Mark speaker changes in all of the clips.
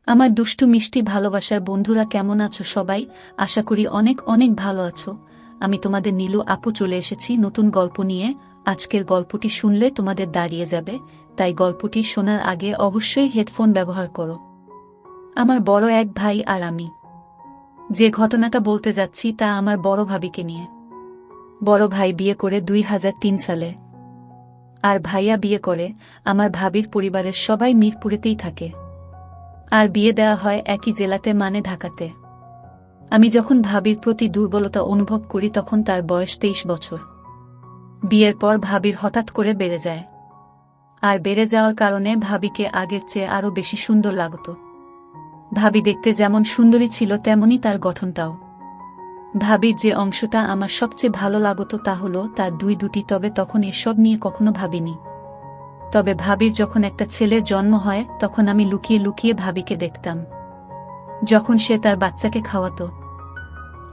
Speaker 1: আমার দুষ্টু মিষ্টি ভালোবাসার বন্ধুরা কেমন আছো সবাই? আশা করি অনেক অনেক ভালো আছো। আমি তোমাদের নীলু আপু চলে এসেছি নতুন গল্প নিয়ে। আজকের গল্পটি শুনলে তোমাদের দাঁড়িয়ে যাবে, তাই গল্পটি শোনার আগে অবশ্যই হেডফোন ব্যবহার করো। আমার বড় এক ভাই আর আমি যে ঘটনাটা বলতে যাচ্ছি তা আমার বড় ভাবিকে নিয়ে। বড় ভাই বিয়ে করে 2003 সালে, আর ভাইয়া বিয়ে করে। আমার ভাবির পরিবারের সবাই মিরপুরেতেই থাকে, আর বিয়ে দেওয়া হয় একই জেলাতে, মানে ঢাকাতে। আমি যখন ভাবির প্রতি দুর্বলতা অনুভব করি তখন তার বয়স 23 বছর। বিয়ের পর ভাবির হঠাৎ করে বেড়ে যায়, আর বেড়ে যাওয়ার কারণে ভাবিকে আগের চেয়ে আরও বেশি সুন্দর লাগত। ভাবি দেখতে যেমন সুন্দরী ছিল তেমনই তার গঠনটাও। ভাবির যে অংশটা আমার সবচেয়ে ভালো লাগত তা হলো তার দুটি, তবে তখন এসব নিয়ে কখনো ভাবিনি। তবে ভাবির যখন একটা ছেলের জন্ম হয় তখন আমি লুকিয়ে লুকিয়ে ভাবিকে দেখতাম। যখন সে তার বাচ্চাকে খাওয়াতো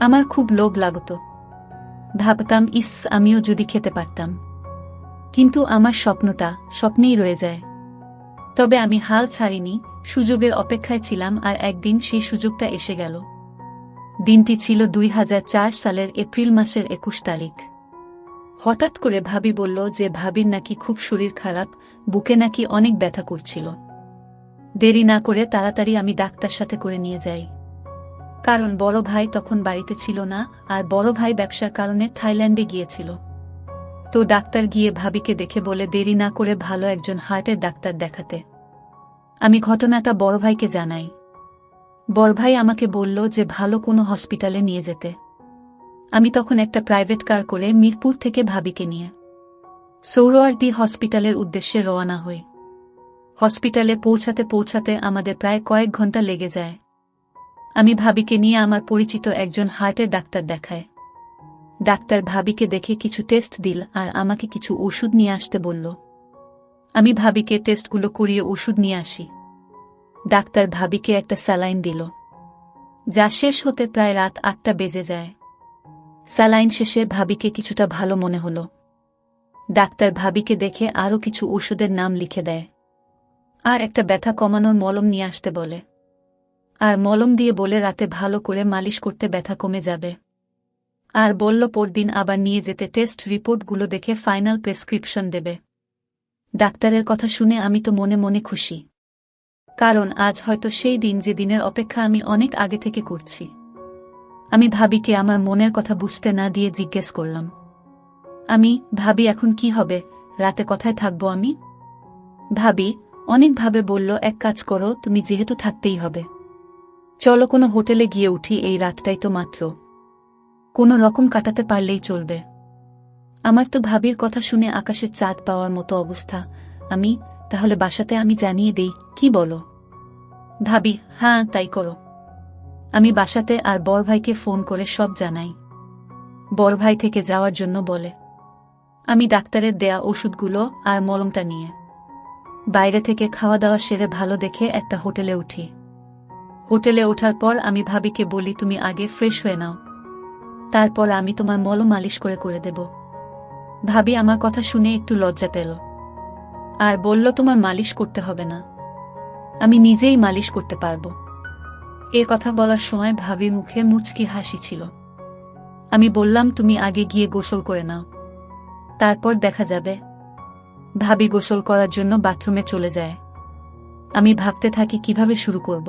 Speaker 1: আমার খুব লোভ লাগত। ভাবতাম, ইস, আমিও যদি খেতে পারতাম। কিন্তু আমার স্বপ্নটা স্বপ্নেই রয়ে যায়। তবে আমি হাল ছাড়িনি, সুযোগের অপেক্ষায় ছিলাম, আর একদিন সেই সুযোগটা এসে গেল। দিনটি ছিল 2004 সালের এপ্রিল মাসের 21 তারিখ। হঠাৎ করে ভাবি বলল যে ভাবির নাকি খুব শরীর খারাপ, বুকে নাকি অনেক ব্যথা করছিল। দেরি না করে তাড়াতাড়ি আমি ডাক্তার সাথে করে নিয়ে যাই, কারণ বড় ভাই তখন বাড়িতে ছিল না, আর বড় ভাই ব্যবসার কারণে থাইল্যান্ডে গিয়েছিল। তো ডাক্তার গিয়ে ভাবিকে দেখে বলে দেরি না করে ভালো একজন হার্টের ডাক্তার দেখাতে। আমি ঘটনাটা বড় ভাইকে জানাই। বড় ভাই আমাকে বলল যে ভালো কোনো হসপিটালে নিয়ে যেতে। আমি তখন একটা প্রাইভেট কার করে মিরপুর থেকে ভাবিকে নিয়ে সৌরওয়ার্দী হসপিটালের উদ্দেশ্যে রওনা হই। হসপিটালে পৌঁছাতে পৌঁছাতে আমাদের প্রায় কয়েক ঘন্টা লেগে যায়। আমি ভাবিকে নিয়ে আমার পরিচিত একজন হার্টের ডাক্তার দেখায়। ডাক্তার ভাবিকে দেখে কিছু টেস্ট দিল আর আমাকে কিছু ওষুধ নিয়ে আসতে বলল। আমি ভাবিকে টেস্টগুলো করিয়ে ওষুধ নিয়ে আসি। ডাক্তার ভাবিকে একটা স্যালাইন দিল, যা শেষ হতে প্রায় রাত 8টা বেজে যায়। স্যালাইন শেষে ভাবিকে কিছুটা ভালো মনে হলো। ডাক্তার ভাবিকে দেখে আরও কিছু ওষুধের নাম লিখে দেয়, আর একটা ব্যথা কমানোর মলম নিয়ে আসতে বলে। আর মলম দিয়ে বলে রাতে ভালো করে মালিশ করতে ব্যথা কমে যাবে। আর বলল পরদিন আবার নিয়ে যেতে টেস্ট রিপোর্টগুলো দেখে ফাইনাল প্রেসক্রিপশন দেবে। ডাক্তারের কথা শুনে আমি তো মনে মনে খুশি, কারণ আজ হয়তো সেই দিন যে দিনের অপেক্ষা আমি অনেক আগে থেকে করছি। আমি ভাবিকে আমার মনের কথা বুঝতে না দিয়ে জিজ্ঞেস করলাম, ভাবি এখন কি হবে, রাতে কথায় থাকবো আমি? ভাবি অনেকভাবে বলল, এক কাজ করো, তুমি যেহেতু থাকতেই হবে, চলো কোনো হোটেলে গিয়ে উঠি, এই রাতটাই তো মাত্র, কোনো রকম কাটাতে পারলেই চলবে। আমার তো ভাবির কথা শুনে আকাশের চাঁদ পাওয়ার মতো অবস্থা। তাহলে বাসাতে আমি জানিয়ে দেই, কি বলো? ভাবি, হ্যাঁ তাই করো। আমি বাসাতে আর বড় ভাইকে ফোন করে সব জানাই। বড় ভাই থেকে যাওয়ার জন্য বলে। আমি ডাক্তারের দেয়া ওষুধগুলো আর মলমটা নিয়ে বাইরে থেকে খাওয়া দাওয়া সেরে ভালো দেখে একটা হোটেলে উঠি। হোটেলে ওঠার পর আমি ভাবিকে বলি, তুমি আগে ফ্রেশ হয়ে নাও, তারপর আমি তোমার মলম মালিশ করে দেব। ভাবি আমার কথা শুনে একটু লজ্জা পেল, আর বলল, তোমার মালিশ করতে হবে না, আমি নিজেই মালিশ করতে পারবো। এ কথা বলার সময় ভাবির মুখে মুচকি হাসি ছিল। আমি বললাম, তুমি আগে গিয়ে গোসল করে নাও, তারপর দেখা যাবে। ভাবি গোসল করার জন্য বাথরুমে চলে যায়। আমি ভাবতে থাকি কিভাবে শুরু করব।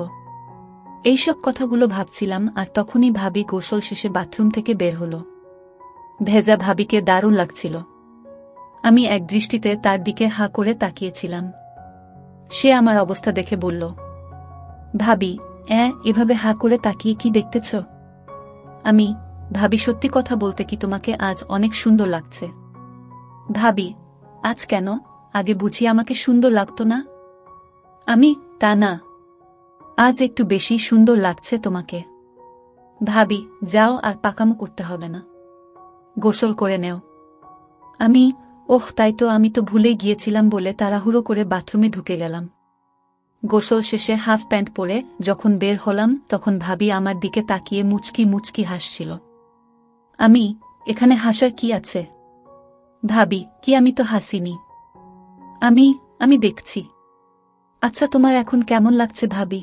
Speaker 1: এইসব কথাগুলো ভাবছিলাম, আর তখনই ভাবি গোসল শেষে বাথরুম থেকে বের হলো। ভেজা ভাবিকে দারুণ লাগছিল। আমি এক দৃষ্টিতে তার দিকে হাঁ করে তাকিয়েছিলাম। সে আমার অবস্থা দেখে বলল, ভাবি, এভাবে হাঁ করে তাকিয়ে কি দেখতেছ? ভাবি, সত্যি কথা বলতে কি তোমাকে আজ অনেক সুন্দর লাগছে। ভাবি, আজ কেন? আগে বুঝি আমাকে সুন্দর লাগতো না? তা না, আজ একটু বেশি সুন্দর লাগছে তোমাকে। ভাবি, যাও, আর পাকামো করতে হবে না, গোসল করে নেও। তাই তো, আমি তো ভুলেই গিয়েছিলাম বলে তাড়াহুড়ো করে বাথরুমে ঢুকে গেলাম। গোসল শেষে হাফ প্যান্ট পরে যখন বের হলাম তখন ভাবি আমার দিকে তাকিয়ে মুচকি মুচকি হাসছিল। এখানে হাসার কি আছে? ভাবি, কি, আমি তো হাসিনি। আমি দেখছি। আচ্ছা, তোমার এখন কেমন লাগছে ভাবি?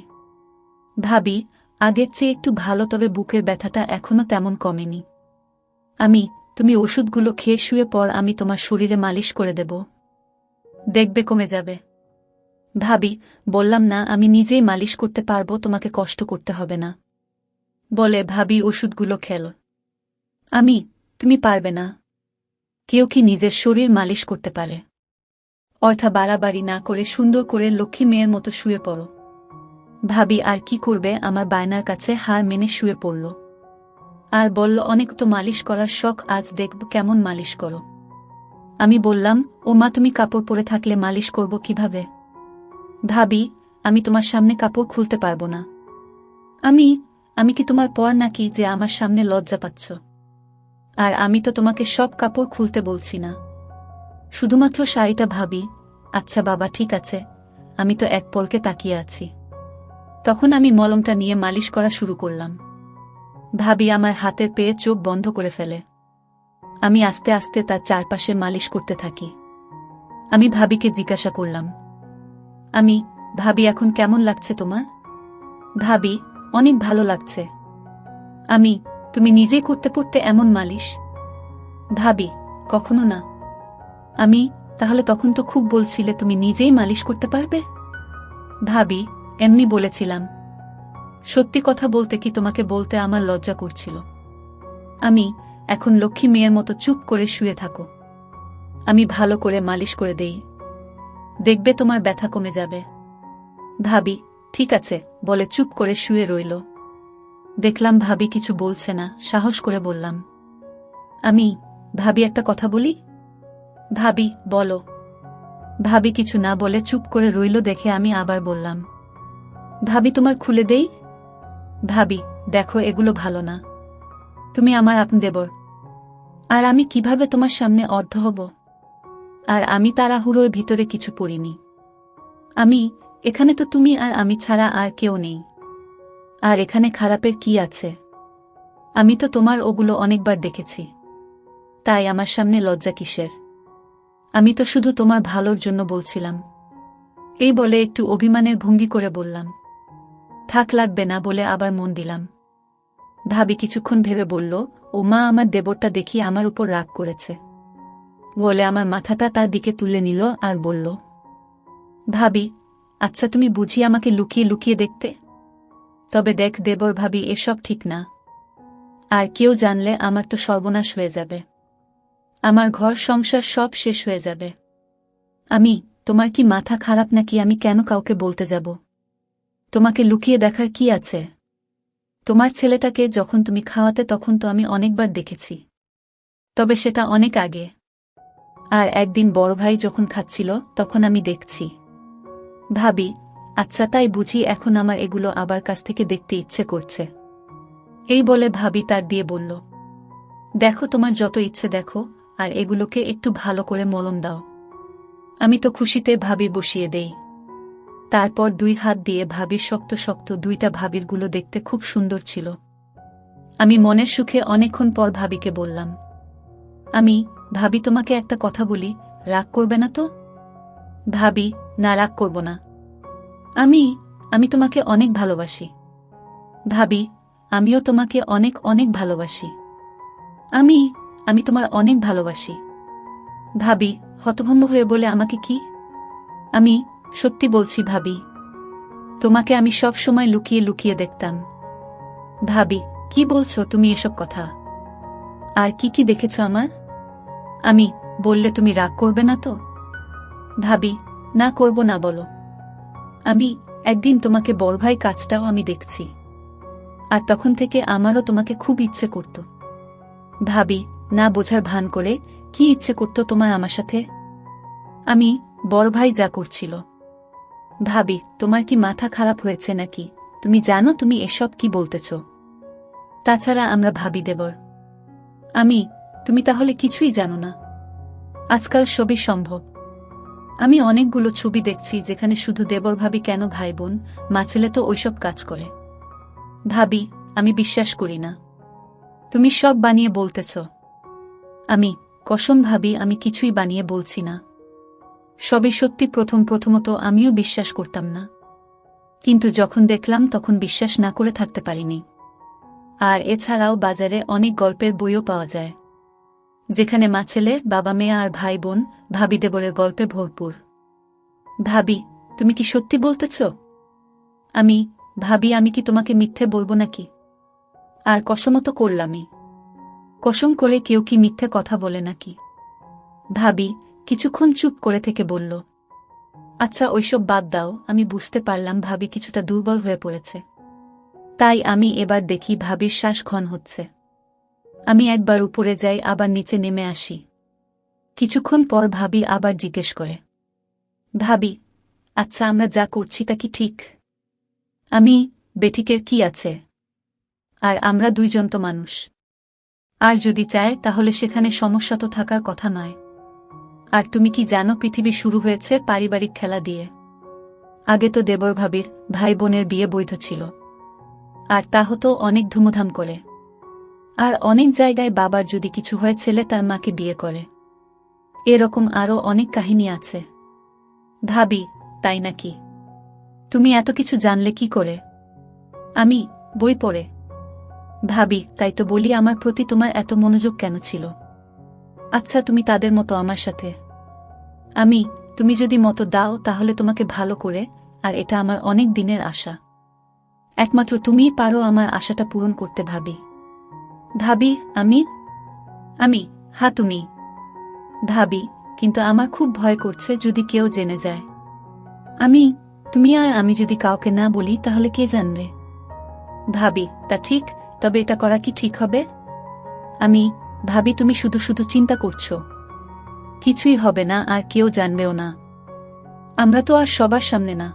Speaker 1: ভাবি, আগের চেয়ে একটু ভালো, তবে বুকের ব্যথাটা এখনো তেমন কমেনি। তুমি ওষুধগুলো খেয়ে শুয়ে পর, আমি তোমার শরীরে মালিশ করে দেব, দেখবে কমে যাবে। ভাবি, বললাম না আমি নিজেই মালিশ করতে পারবো, তোমাকে কষ্ট করতে হবে না, বলে ভাবি ওষুধগুলো খেল। তুমি পারবে না? কেউ কি নিজের শরীর মালিশ করতে পারে? অর্থা বাড়াবাড়ি না করে সুন্দর করে লক্ষ্মী মেয়ের মতো শুয়ে পড়ো। ভাবি আর কি করবে, আমার বায়নার কাছে হার মেনে শুয়ে পড়ল আর বলল, অনেক তো মালিশ করার শখ, আজ দেখব কেমন মালিশ করো। আমি বললাম, ও মা, তুমি কাপড় পরে থাকলে মালিশ করব কিভাবে? ভাবি, আমি তোমার সামনে কাপড় খুলতে পারবো না। আমি কি তোমার পর নাকি যে আমার সামনে লজ্জা পাচ্ছ? আর আমি তো তোমাকে সব কাপড় খুলতে বলছি না, শুধুমাত্র শাড়িটা। ভাবি, আচ্ছা বাবা, ঠিক আছে, আমি তো এক পলকে তাকিয়ে আছি। তখন আমি মলমটা নিয়ে মালিশ করা শুরু করলাম। ভাবি আমার হাতের পেয়ে চোখ বন্ধ করে ফেলে। আমি আস্তে আস্তে তার চারপাশে মালিশ করতে থাকি। আমি ভাবিকে জিজ্ঞাসা করলাম, ভাবি, এখন কেমন লাগছে তোমার? ভাবি, অনেক ভালো লাগছে। তুমি নিজেই করতে পড়তে এমন মালিশ? ভাবি, কখনো না। তাহলে তখন তো খুব বলছিলে তুমি নিজেই মালিশ করতে পারবে। ভাবি, এমনি বলেছিলাম। সত্যি কথা বলতে কি, তোমাকে বলতে আমার লজ্জা করছিল। এখন লক্ষ্মী মেয়ের মতো চুপ করে শুয়ে থাকো, আমি ভালো করে মালিশ করে দেই, দেখবে তোমার ব্যথা কমে যাবে। ভাবি, ঠিক আছে বলে চুপ করে শুয়ে রইল। দেখলাম ভাবি কিছু বলছে না, সাহস করে বললাম, ভাবি একটা কথা বলি। ভাবি, বলো। ভাবি কিছু না বলে চুপ করে রইল দেখে আমি আবার বললাম, ভাবি তোমার খুলে দেই। ভাবি, দেখো এগুলো ভালো না, তুমি আমার আপন দেবর, আর আমি কিভাবে তোমার সামনে অর্ধ হব? আর আমি তাড়াহুড়োর ভিতরে কিছু পড়িনি। এখানে তো তুমি আর আমি ছাড়া আর কেউ নেই। আর এখানে খারাপের কি আছে? আমি তো তোমার ওগুলো অনেকবার দেখেছি, তাই আমার সামনে লজ্জা কিসের? আমি তো শুধু তোমার ভালোর জন্য বলছিলাম। এই বলে একটু অভিমানের ভঙ্গি করে বললাম, থাক লাগবে না, বলে আবার মন দিলাম। ভাবি কিছুক্ষণ ভেবে বলল, ও মা, আমার দেবরটা দেখি আমার উপর রাগ করেছে, বলে আমার মাথাটা তার দিকে তুলে নিল আর বলল, ভাবি, আচ্ছা তুমি বুঝি আমাকে লুকিয়ে লুকিয়ে দেখতে? তবে দেখ দেবর ভাবি, এসব ঠিক না, আর কেউ জানলে আমার তো সর্বনাশ হয়ে যাবে, আমার ঘর সংসার সব শেষ হয়ে যাবে। তোমার কি মাথা খারাপ নাকি? আমি কেন কাউকে বলতে যাব? তোমাকে লুকিয়ে দেখার কি আছে? তোমার ছেলেটাকে যখন তুমি খাওয়াতে তখন তো আমি অনেকবার দেখেছি, তবে সেটা অনেক আগে। আর একদিন বড় ভাই যখন খাচ্ছিল তখন আমি দেখছি। ভাবি, আচ্ছা তাই বুঝি, এখন আমার এগুলো আবার কাছ থেকে দেখতে ইচ্ছে করছে। এই বলে ভাবি তার দিয়ে বলল, দেখো তোমার যত ইচ্ছে দেখো, আর এগুলোকে একটু ভালো করে মলম দাও। আমি তো খুশিতে ভাবি বসিয়ে দেই। তারপর দুই হাত দিয়ে ভাবির শক্ত শক্ত দুইটা ভাবিরগুলো দেখতে খুব সুন্দর ছিল। আমি মনের সুখে অনেকক্ষণ পর ভাবিকে বললাম, ভাবি তোমাকে একটা কথা বলি, রাগ করবে না তো? ভাবি, না, রাগ করব না। আমি তোমাকে অনেক ভালোবাসি। ভাবি, আমিও তোমাকে অনেক অনেক ভালোবাসি। আমি তোমার অনেক ভালোবাসি। ভাবি হতভম্ব হয়ে বলে, আমাকে কি? আমি সত্যি বলছি ভাবি, তোমাকে আমি সব সময় লুকিয়ে লুকিয়ে দেখতাম। ভাবি, কি বলছো তুমি এসব কথা? আর কি কি দেখেছ আমার? আমি বললে তুমি রাগ করবে না তো? ভাবি, না, করব না, বলো। একদিন তোমাকে বড় ভাই কাজটাও আমি দেখছি, আর তখন থেকে আমারও তোমাকে খুব ইচ্ছে করত। ভাবি, না বোঝার ভান করে, কি ইচ্ছে করত তোমার আমার সাথে? বড় ভাই যা করছিল। ভাবি, তোমার কি মাথা খারাপ হয়েছে নাকি? তুমি জানো তুমি এসব কি বলতেছ? তাছাড়া আমরা ভাবি দেবর। তুমি তাহলে কিছুই জানো না? আজকাল সবই সম্ভব। আমি অনেকগুলো ছবি দেখছি যেখানে শুধু দেবর ভাবি কেন, ভাই বোন মা ছেলে তো ওইসব কাজ করে। ভাবি, আমি বিশ্বাস করি না, তুমি সব বানিয়ে বলতেছ। কসম ভাবি, আমি কিছুই বানিয়ে বলছি না, সবই সত্যি। প্রথমত আমিও বিশ্বাস করতাম না, কিন্তু যখন দেখলাম তখন বিশ্বাস না করে থাকতে পারিনি। আর এছাড়াও বাজারে অনেক গল্পের বইও পাওয়া যায়, যেখানে মা ছেলে, বাবা মেয়ে আর ভাই বোন, ভাবি দেবরের গল্পে ভরপুর। ভাবি, তুমি কি সত্যি বলতেছ? আমি ভাবি, আমি কি তোমাকে মিথ্যে বলবো নাকি? আর কসমও তো করলামই। কসম করে কেউ কি মিথ্যে কথা বলে নাকি? ভাবি কিছুক্ষণ চুপ করে থেকে বলল, আচ্ছা ওইসব বাদ দাও। আমি বুঝতে পারলাম ভাবি কিছুটা দুর্বল হয়ে পড়েছে। তাই আমি এবার দেখি ভাবির শ্বাস ঘন হচ্ছে। আমি একবার উপরে যাই, আবার নিচে নেমে আসি। কিছুক্ষণ পর ভাবি আবার জিজ্ঞেস করে, ভাবি আচ্ছা আমরা যা করছি তা কি ঠিক? আমি বেঠিকের কি আছে? আর আমরা দুইজন তো মানুষ। আর যদি চায় তাহলে সেখানে সমস্যা তো থাকার কথা নয়। আর তুমি কি জানো পৃথিবী শুরু হয়েছে পারিবারিক খেলা দিয়ে। আগে তো দেবর ভাবির ভাই বোনের বিয়ে বৈধ ছিল, আর তা হতো অনেক ধুমধাম করে। আর অনেক জায়গায় বাবার যদি কিছু হয় ছেলে তার মাকে বিয়ে করে। এরকম আরও অনেক কাহিনী আছে। ভাবি তাই নাকি? তুমি এত কিছু জানলে কি করে? আমি বই পড়ে। ভাবি তাই তো বলি, আমার প্রতি তোমার এত মনোযোগ কেন ছিল? আচ্ছা তুমি তাদের মতো আমার সাথে। তুমি যদি মতো দাও তাহলে তোমাকে ভালো করে, আর এটা আমার অনেক দিনের আশা। একমাত্র তুমিই পারো আমার আশাটা পূরণ করতে। ভাবি ভাবি আমি হ্যাঁ তুমি। ভাবি কিন্তু আমার খুব ভয় করছে যদি কেউ জেনে যায়। তুমি আর আমি যদি কাউকে না বলি তাহলে কে জানবে? ভাবি তা ঠিক, তবে এটা করা কি ঠিক হবে? ভাবি তুমি শুধু শুধু চিন্তা করছো। কিছুই হবে না, আর কেউ জানবেও না। আমরা তো আর সবার সামনে না।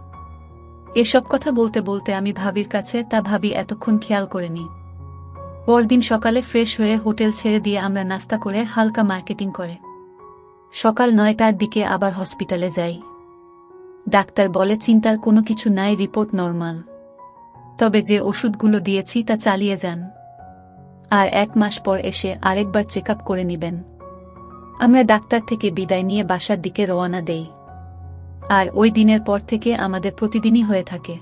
Speaker 1: এসব কথা বলতে বলতে আমি ভাবির কাছে, তা ভাবি এতক্ষণ খেয়াল করেনি। পরদিন সকালে ফ্রেশ হয়ে হোটেল ছেড়ে দিয়ে আমরা নাস্তা করে হালকা মার্কেটিং করে সকাল 9টার দিকে আবার হসপিটালে যাই। ডাক্তার বলে চিন্তার কোনো কিছু নাই, রিপোর্ট নরমাল। তবে যে ওষুধগুলো দিয়েছি তা চালিয়ে যান, আর 1 মাস পর এসে আরেকবার চেক আপ করে নিবেন। আমরা ডাক্তার থেকে বিদায় নিয়ে বাসার দিকে রওনা দেই। আর ওই দিনের পর থেকে আমাদের প্রতিদিনই হয়ে থাকে।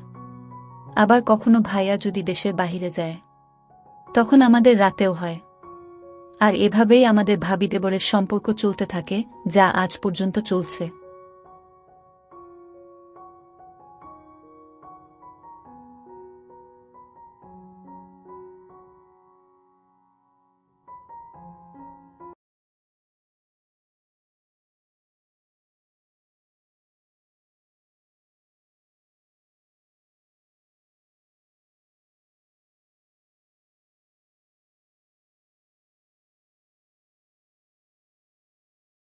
Speaker 1: আবার কখনো ভাইয়া যদি দেশের বাহিরে যায় তখন আমাদের রাতেও হয়। আর এভাবেই আমাদের ভাবি দেবরের সম্পর্ক চলতে থাকে, যা আজ পর্যন্ত চলছে।